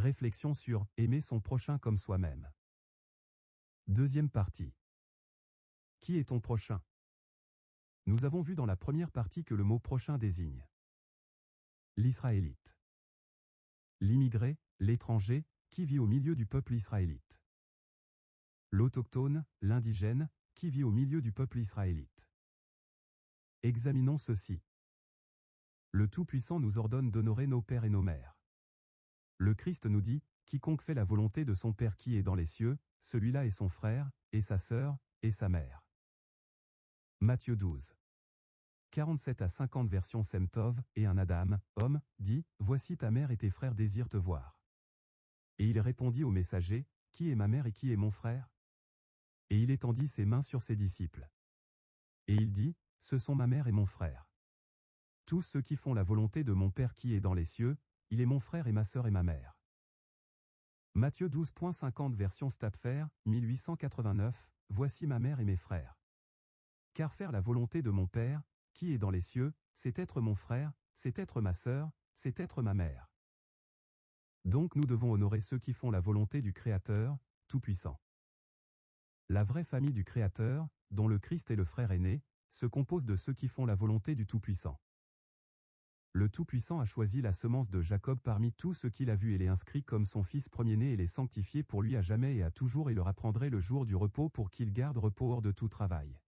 Réflexion sur « Aimer son prochain comme soi-même ». Deuxième partie. Qui est ton prochain? Nous avons vu dans la première partie que le mot prochain désigne l'Israélite. L'immigré, l'étranger, qui vit au milieu du peuple israélite. L'autochtone, l'indigène, qui vit au milieu du peuple israélite. Examinons ceci. Le Tout-Puissant nous ordonne d'honorer nos pères et nos mères. Le Christ nous dit, quiconque fait la volonté de son Père qui est dans les cieux, celui-là est son frère, et sa sœur, et sa mère. Matthieu 12. 47 à 50 version Semtov, et un Adam, homme, dit, « Voici ta mère et tes frères désirent te voir. » Et il répondit au messager, « Qui est ma mère et qui est mon frère ?» Et il étendit ses mains sur ses disciples. Et il dit, « Ce sont ma mère et mon frère. Tous ceux qui font la volonté de mon Père qui est dans les cieux, il est mon frère et ma sœur et ma mère. » Matthieu 12.50 version Stapfer, 1889, « Voici ma mère et mes frères. » Car faire la volonté de mon Père, qui est dans les cieux, c'est être mon frère, c'est être ma sœur, c'est être ma mère. Donc nous devons honorer ceux qui font la volonté du Créateur, Tout-Puissant. La vraie famille du Créateur, dont le Christ est le frère aîné, se compose de ceux qui font la volonté du Tout-Puissant. Le Tout-Puissant a choisi la semence de Jacob parmi tous ceux qu'il a vus et les inscrit comme son fils premier-né et les sanctifier pour lui à jamais et à toujours et leur apprendrait le jour du repos pour qu'ils gardent repos hors de tout travail.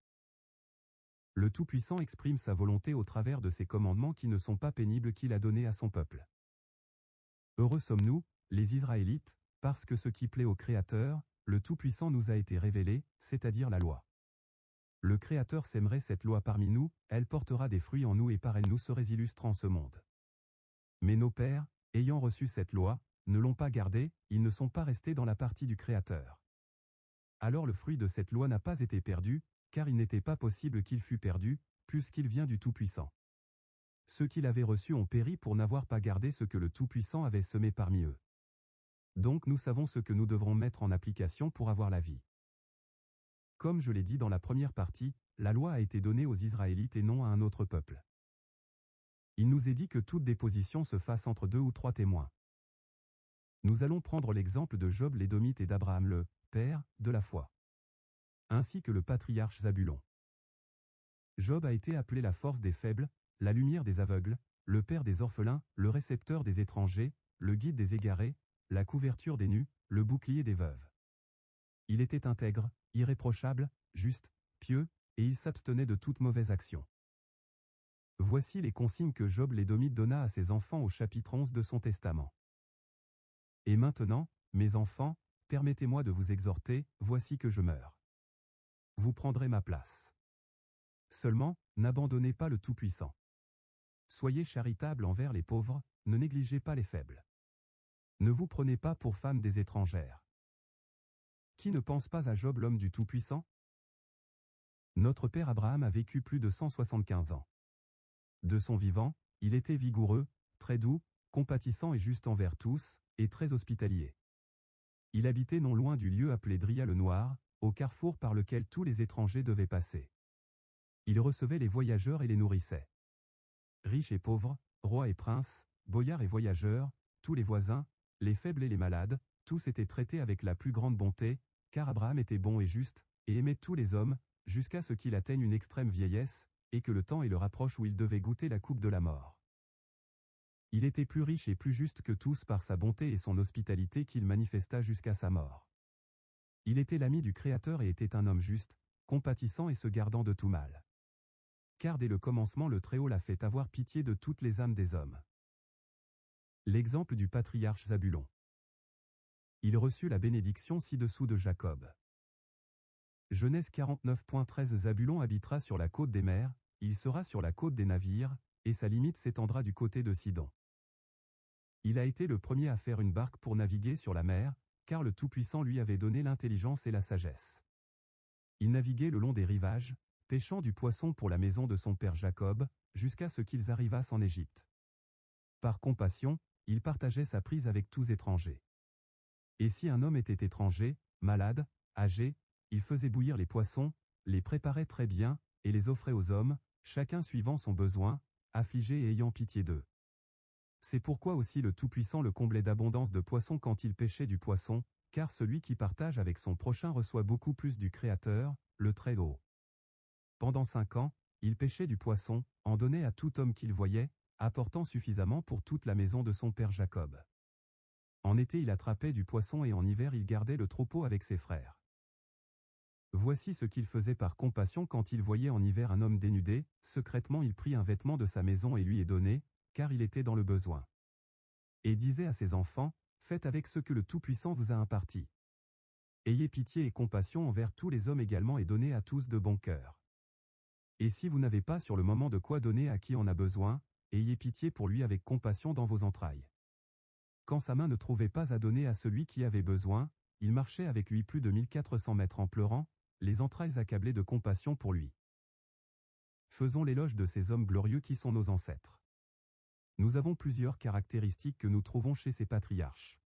Le Tout-Puissant exprime sa volonté au travers de ses commandements qui ne sont pas pénibles qu'il a donnés à son peuple. Heureux sommes-nous, les Israélites, parce que ce qui plaît au Créateur, le Tout-Puissant nous a été révélé, c'est-à-dire la loi. Le Créateur sèmerait cette loi parmi nous, elle portera des fruits en nous et par elle nous serons illustres en ce monde. Mais nos pères, ayant reçu cette loi, ne l'ont pas gardée, ils ne sont pas restés dans la partie du Créateur. Alors le fruit de cette loi n'a pas été perdu, car il n'était pas possible qu'il fût perdu, puisqu'il vient du Tout-Puissant. Ceux qui l'avaient reçu ont péri pour n'avoir pas gardé ce que le Tout-Puissant avait semé parmi eux. Donc nous savons ce que nous devrons mettre en application pour avoir la vie. Comme je l'ai dit dans la première partie, la loi a été donnée aux Israélites et non à un autre peuple. Il nous est dit que toute déposition se fasse entre 2 ou 3 témoins. Nous allons prendre l'exemple de Job l'Édomite et d'Abraham le père de la foi, ainsi que le patriarche Zabulon. Job a été appelé la force des faibles, la lumière des aveugles, le père des orphelins, le récepteur des étrangers, le guide des égarés, la couverture des nus, le bouclier des veuves. Il était intègre, irréprochable, juste, pieux, et il s'abstenait de toute mauvaise action. Voici les consignes que Job l'Édomite donna à ses enfants au chapitre 11 de son testament. Et maintenant, mes enfants, permettez-moi de vous exhorter, voici que je meurs. Vous prendrez ma place. Seulement, n'abandonnez pas le Tout-Puissant. Soyez charitables envers les pauvres, ne négligez pas les faibles. Ne vous prenez pas pour femmes des étrangères. Qui ne pense pas à Job l'homme du Tout-Puissant? Notre père Abraham a vécu plus de 175 ans. De son vivant, il était vigoureux, très doux, compatissant et juste envers tous, et très hospitalier. Il habitait non loin du lieu appelé Dria-le-Noir, au carrefour par lequel tous les étrangers devaient passer. Il recevait les voyageurs et les nourrissait. Riches et pauvres, rois et princes, boyards et voyageurs, tous les voisins, les faibles et les malades, tous étaient traités avec la plus grande bonté, car Abraham était bon et juste, et aimait tous les hommes, jusqu'à ce qu'il atteigne une extrême vieillesse, et que le temps et le rapproche où il devait goûter la coupe de la mort. Il était plus riche et plus juste que tous par sa bonté et son hospitalité qu'il manifesta jusqu'à sa mort. Il était l'ami du Créateur et était un homme juste, compatissant et se gardant de tout mal. Car dès le commencement le Très-Haut l'a fait avoir pitié de toutes les âmes des hommes. L'exemple du patriarche Zabulon. Il reçut la bénédiction ci-dessous de Jacob. Genèse 49.13 Zabulon habitera sur la côte des mers, il sera sur la côte des navires, et sa limite s'étendra du côté de Sidon. Il a été le premier à faire une barque pour naviguer sur la mer, car le Tout-Puissant lui avait donné l'intelligence et la sagesse. Il naviguait le long des rivages, pêchant du poisson pour la maison de son père Jacob, jusqu'à ce qu'ils arrivassent en Égypte. Par compassion, il partageait sa prise avec tous étrangers. Et si un homme était étranger, malade, âgé, il faisait bouillir les poissons, les préparait très bien, et les offrait aux hommes, chacun suivant son besoin, affligés et ayant pitié d'eux. C'est pourquoi aussi le Tout-Puissant le comblait d'abondance de poissons quand il pêchait du poisson, car celui qui partage avec son prochain reçoit beaucoup plus du Créateur, le Très-Haut. Pendant 5 ans, il pêchait du poisson, en donnait à tout homme qu'il voyait, apportant suffisamment pour toute la maison de son père Jacob. En été il attrapait du poisson et en hiver il gardait le troupeau avec ses frères. Voici ce qu'il faisait par compassion quand il voyait en hiver un homme dénudé, secrètement il prit un vêtement de sa maison et lui est donné, car il était dans le besoin. Et disait à ses enfants, faites avec ce que le Tout-Puissant vous a imparti. Ayez pitié et compassion envers tous les hommes également et donnez à tous de bon cœur. Et si vous n'avez pas sur le moment de quoi donner à qui en a besoin, ayez pitié pour lui avec compassion dans vos entrailles. Quand sa main ne trouvait pas à donner à celui qui avait besoin, il marchait avec lui plus de 1400 mètres en pleurant, les entrailles accablées de compassion pour lui. Faisons l'éloge de ces hommes glorieux qui sont nos ancêtres. Nous avons plusieurs caractéristiques que nous trouvons chez ces patriarches.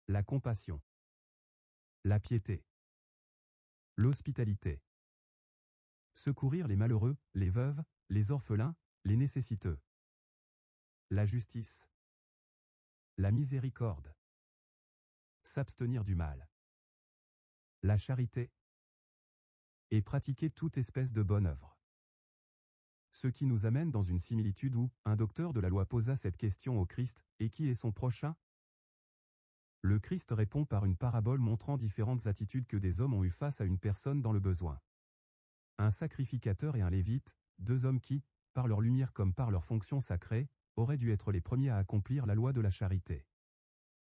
La compassion. La piété. L'hospitalité. Secourir les malheureux, les veuves, les orphelins, les nécessiteux. La justice. La miséricorde. S'abstenir du mal. La charité. Et pratiquer toute espèce de bonne œuvre. Ce qui nous amène dans une similitude où un docteur de la loi posa cette question au Christ, et qui est son prochain? Le Christ répond par une parabole montrant différentes attitudes que des hommes ont eues face à une personne dans le besoin. Un sacrificateur et un lévite, 2 hommes qui, par leur lumière comme par leur fonction sacrée, auraient dû être les premiers à accomplir la loi de la charité.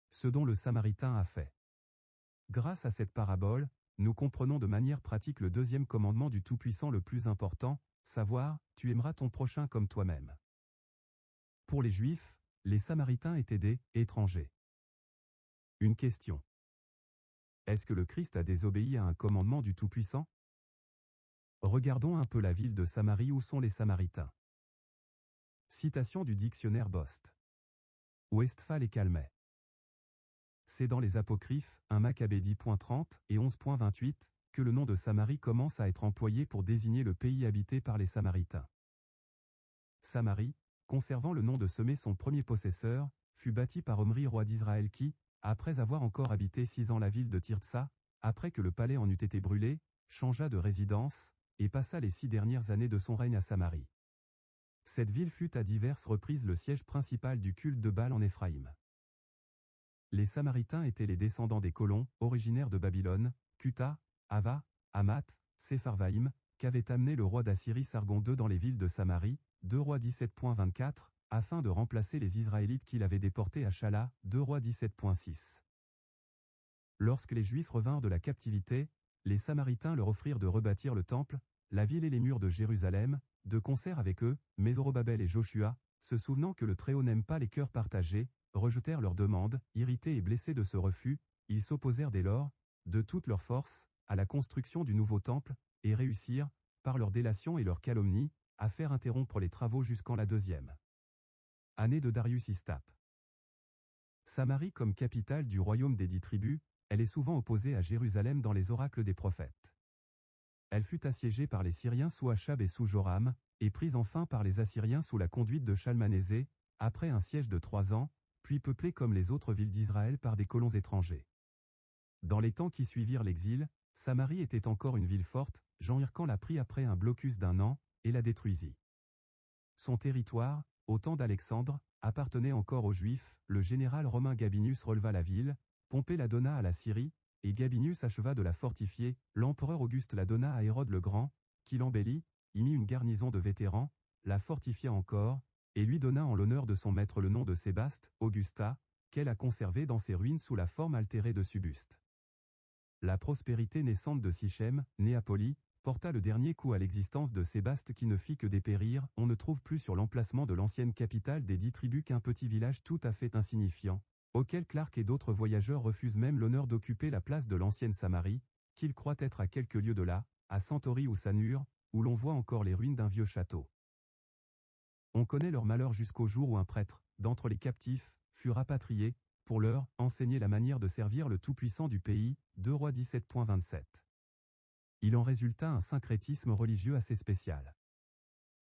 Ce dont le Samaritain a fait. Grâce à cette parabole, nous comprenons de manière pratique le 2e commandement du Tout-Puissant le plus important, savoir, tu aimeras ton prochain comme toi-même. Pour les Juifs, les Samaritains étaient des étrangers. Une question. Est-ce que le Christ a désobéi à un commandement du Tout-Puissant? Regardons un peu la ville de Samarie où sont les Samaritains. Citation du dictionnaire Bost. Westphal et Calmet. C'est dans les Apocryphes, 1 Maccabée 10.30 et 11.28, que le nom de Samarie commence à être employé pour désigner le pays habité par les Samaritains. Samarie, conservant le nom de Semé son premier possesseur, fut bâti par Omri roi d'Israël qui, après avoir encore habité 6 ans la ville de Tirtsa, après que le palais en eût été brûlé, changea de résidence, et passa les 6 dernières années de son règne à Samarie. Cette ville fut à diverses reprises le siège principal du culte de Baal en Éphraïm. Les Samaritains étaient les descendants des colons, originaires de Babylone, Cuta, Ava, Hamath, Sepharvaïm, qu'avait amené le roi d'Assyrie Sargon II dans les villes de Samarie, 2 Rois 17.24, afin de remplacer les Israélites qu'il avait déportés à Chala, 2 Rois 17.6. Lorsque les Juifs revinrent de la captivité, les Samaritains leur offrirent de rebâtir le temple, la ville et les murs de Jérusalem, de concert avec eux, mais Zorobabel et Joshua, se souvenant que le Très-Haut n'aime pas les cœurs partagés, rejetèrent leur demande, irrités et blessés de ce refus, ils s'opposèrent dès lors, de toute leur force, à la construction du nouveau temple, et réussirent, par leur délation et leur calomnie, à faire interrompre les travaux jusqu'en la 2e année de Darius Istape. Samarie comme capitale du royaume des 10 tribus, elle est souvent opposée à Jérusalem dans les oracles des prophètes. Elle fut assiégée par les Syriens sous Achab et sous Joram, et prise enfin par les Assyriens sous la conduite de Shalmanésé, après un siège de 3 ans, puis peuplée comme les autres villes d'Israël par des colons étrangers. Dans les temps qui suivirent l'exil, Samarie était encore une ville forte, Jean Hircan la prit après un blocus d'1 an, et la détruisit. Son territoire, au temps d'Alexandre, appartenait encore aux Juifs, le général romain Gabinius releva la ville, Pompée la donna à la Syrie, et Gabinius acheva de la fortifier, l'empereur Auguste la donna à Hérode le Grand, qui l'embellit, y mit une garnison de vétérans, la fortifia encore, et lui donna en l'honneur de son maître le nom de Sébaste, Augusta, qu'elle a conservé dans ses ruines sous la forme altérée de Subuste. La prospérité naissante de Sichem, Néapoli, porta le dernier coup à l'existence de Sébaste qui ne fit que dépérir. On ne trouve plus sur l'emplacement de l'ancienne capitale des 10 tribus qu'un petit village tout à fait insignifiant, auquel Clark et d'autres voyageurs refusent même l'honneur d'occuper la place de l'ancienne Samarie, qu'ils croient être à quelques lieues de là, à Centauri ou Sanur, où l'on voit encore les ruines d'un vieux château. On connaît leur malheur jusqu'au jour où un prêtre, d'entre les captifs, fut rapatrié, pour leur enseigner la manière de servir le Tout-Puissant du pays, 2 Rois 17.27. Il en résulta un syncrétisme religieux assez spécial.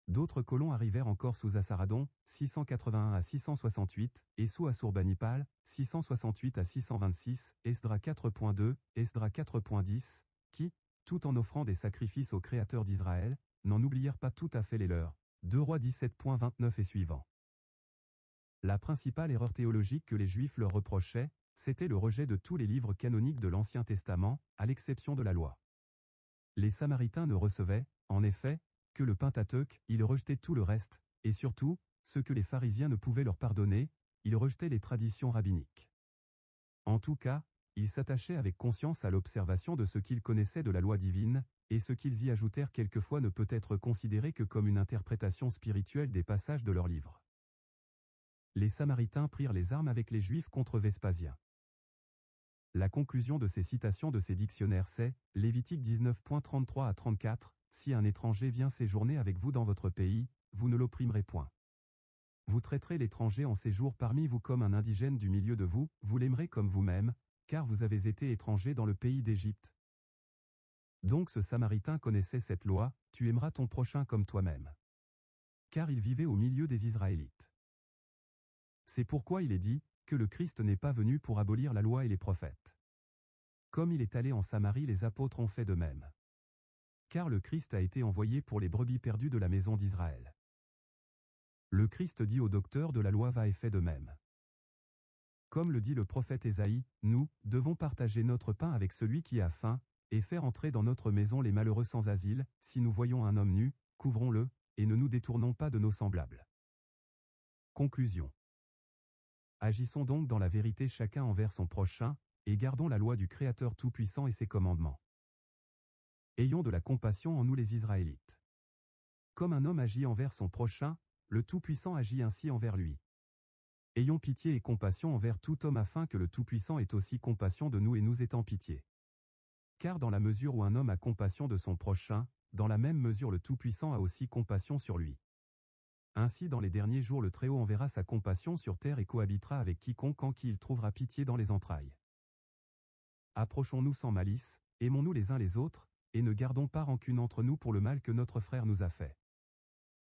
D'autres colons arrivèrent encore sous Assaradon, 681 à 668, et sous Assurbanipal, 668 à 626, Esdras 4.2, Esdras 4.10, qui, tout en offrant des sacrifices au Créateur d'Israël, n'en oublièrent pas tout à fait les leurs. 2 Rois 17.29 et suivants. La principale erreur théologique que les Juifs leur reprochaient, c'était le rejet de tous les livres canoniques de l'Ancien Testament, à l'exception de la loi. Les Samaritains ne recevaient, en effet, que le Pentateuque, ils rejetaient tout le reste, et surtout, ce que les pharisiens ne pouvaient leur pardonner, ils rejetaient les traditions rabbiniques. En tout cas, ils s'attachaient avec conscience à l'observation de ce qu'ils connaissaient de la loi divine, et ce qu'ils y ajoutèrent quelquefois ne peut être considéré que comme une interprétation spirituelle des passages de leurs livres. Les Samaritains prirent les armes avec les Juifs contre Vespasien. La conclusion de ces citations de ces dictionnaires c'est, Lévitique 19.33 à 34, « Si un étranger vient séjourner avec vous dans votre pays, vous ne l'opprimerez point. Vous traiterez l'étranger en séjour parmi vous comme un indigène du milieu de vous, vous l'aimerez comme vous-même, car vous avez été étranger dans le pays d'Égypte. » Donc ce Samaritain connaissait cette loi, « Tu aimeras ton prochain comme toi-même. » Car il vivait au milieu des Israélites. C'est pourquoi il est dit, que le Christ n'est pas venu pour abolir la loi et les prophètes. Comme il est allé en Samarie, les apôtres ont fait de même. Car le Christ a été envoyé pour les brebis perdues de la maison d'Israël. Le Christ dit au docteur de la loi va et fait de même. Comme le dit le prophète Ésaïe, nous devons partager notre pain avec celui qui a faim, et faire entrer dans notre maison les malheureux sans asile, si nous voyons un homme nu, couvrons-le, et ne nous détournons pas de nos semblables. Conclusion. Agissons donc dans la vérité chacun envers son prochain, et gardons la loi du Créateur Tout-Puissant et ses commandements. Ayons de la compassion en nous les Israélites. Comme un homme agit envers son prochain, le Tout-Puissant agit ainsi envers lui. Ayons pitié et compassion envers tout homme afin que le Tout-Puissant ait aussi compassion de nous et nous étant pitié. Car dans la mesure où un homme a compassion de son prochain, dans la même mesure le Tout-Puissant a aussi compassion sur lui. Ainsi dans les derniers jours le Très-Haut enverra sa compassion sur terre et cohabitera avec quiconque en qui il trouvera pitié dans les entrailles. Approchons-nous sans malice, aimons-nous les uns les autres, et ne gardons pas rancune entre nous pour le mal que notre frère nous a fait.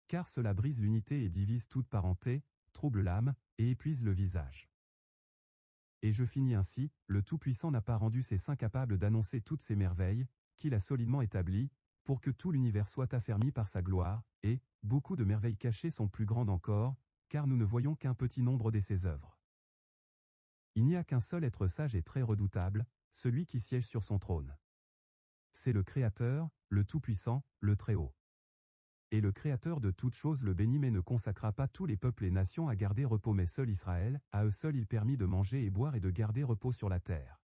Car cela brise l'unité et divise toute parenté, trouble l'âme, et épuise le visage. Et je finis ainsi, le Tout-Puissant n'a pas rendu ses saints capables d'annoncer toutes ces merveilles, qu'il a solidement établies, pour que tout l'univers soit affermi par sa gloire, et, beaucoup de merveilles cachées sont plus grandes encore, car nous ne voyons qu'un petit nombre de ses œuvres. Il n'y a qu'un seul être sage et très redoutable, celui qui siège sur son trône. C'est le Créateur, le Tout-Puissant, le Très-Haut. Et le Créateur de toutes choses le bénit mais ne consacra pas tous les peuples et nations à garder repos mais seul Israël, à eux seuls il permit de manger et boire et de garder repos sur la terre.